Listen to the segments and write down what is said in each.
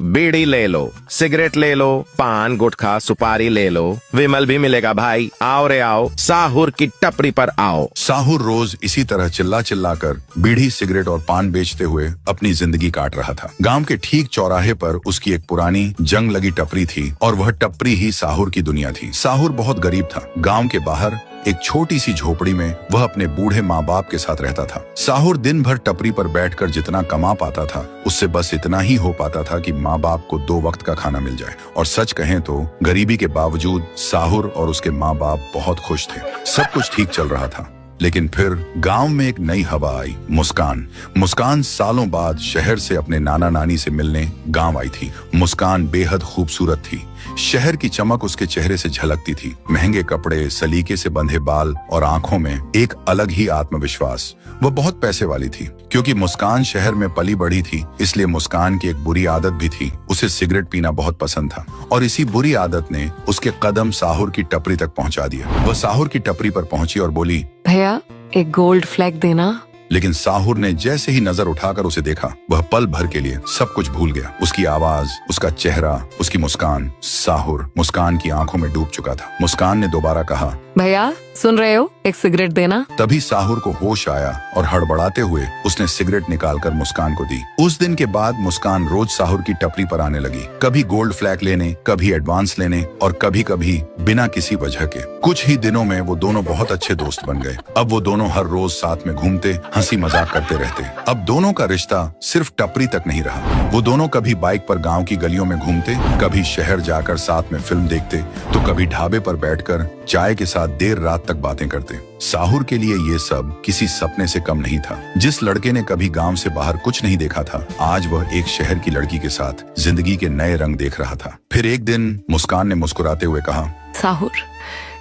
बीड़ी ले लो, सिगरेट ले लो, पान गुटखा सुपारी ले लो, विमल भी मिलेगा भाई, आओ रे आओ, साहुर की टपरी पर आओ। साहुर रोज इसी तरह चिल्ला चिल्ला कर बीड़ी सिगरेट और पान बेचते हुए अपनी जिंदगी काट रहा था। गांव के ठीक चौराहे पर उसकी एक पुरानी जंग लगी टपरी थी और वह टपरी ही साहुर की दुनिया थी। साहुर बहुत गरीब था। गांव के बाहर एक छोटी सी झोपड़ी में वह अपने बूढ़े माँ बाप के साथ रहता था। साहुर दिन भर टपरी पर बैठकर जितना कमा पाता था उससे बस इतना ही हो पाता था कि माँ बाप को 2 वक्त का खाना मिल जाए। और सच कहें तो गरीबी के बावजूद साहुर और उसके माँ बाप बहुत खुश थे। सब कुछ ठीक चल रहा था। लेकिन फिर गांव में एक नई हवा आई। मुस्कान सालों बाद शहर से अपने नाना नानी से मिलने गांव आई थी। मुस्कान बेहद खूबसूरत थी। शहर की चमक उसके चेहरे से झलकती थी। महंगे कपड़े, सलीके से बंधे बाल और आंखों में एक अलग ही आत्मविश्वास। वह बहुत पैसे वाली थी। क्योंकि मुस्कान शहर में पली बढ़ी थी, इसलिए मुस्कान की एक बुरी आदत भी थी। उसे सिगरेट पीना बहुत पसंद था और इसी बुरी आदत ने उसके कदम साहुर की टपरी तक पहुंचा दिया। वह साहुर की टपरी पर पहुंची और बोली, भैया एक गोल्ड फ्लैग देना। लेकिन साहुर ने जैसे ही नजर उठाकर उसे देखा, वह पल भर के लिए सब कुछ भूल गया। उसकी आवाज, उसका चेहरा, उसकी मुस्कान। साहुर मुस्कान की आंखों में डूब चुका था। मुस्कान ने दोबारा कहा, भैया सुन रहे हो, एक सिगरेट देना। तभी साहुर को होश आया और हड़बड़ाते हुए उसने सिगरेट निकालकर मुस्कान को दी। उस दिन के बाद मुस्कान रोज साहुर की टपरी पर आने लगी। कभी गोल्ड फ्लैग लेने, कभी एडवांस लेने और कभी कभी बिना किसी वजह के। कुछ ही दिनों में वो दोनों बहुत अच्छे दोस्त बन गए। अब वो दोनों हर रोज साथ में घूमते, हंसी मजाक करते रहते। अब दोनों का रिश्ता सिर्फ टपरी तक नहीं रहा। वो दोनों कभी बाइक पर गांव की गलियों में घूमते, कभी शहर जाकर साथ में फिल्म देखते, तो कभी ढाबे पर बैठकर चाय के साथ देर रात तक बातें करते। साहुर के लिए ये सब किसी सपने से कम नहीं था। जिस लड़के ने कभी गांव से बाहर कुछ नहीं देखा था, आज वह एक शहर की लड़की के साथ जिंदगी के नए रंग देख रहा था। फिर एक दिन मुस्कान ने मुस्कुराते हुए कहा, साहुर,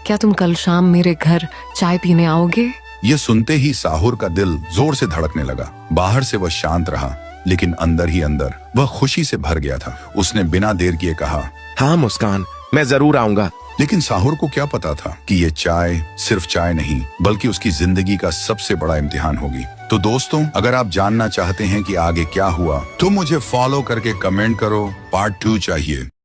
क्या तुम कल शाम मेरे घर चाय पीने आओगे? ये सुनते ही साहुर का दिल जोर से धड़कने लगा। बाहर से वह शांत रहा, लेकिन अंदर ही अंदर वह खुशी से भर गया था। उसने बिना देर किए कहा, हाँ मुस्कान, मैं जरूर आऊंगा। लेकिन साहुर को क्या पता था कि ये चाय सिर्फ चाय नहीं, बल्कि उसकी जिंदगी का सबसे बड़ा इम्तिहान होगी। तो दोस्तों, अगर आप जानना चाहते हैं कि आगे क्या हुआ, तो मुझे फॉलो करके कमेंट करो, पार्ट 2 चाहिए।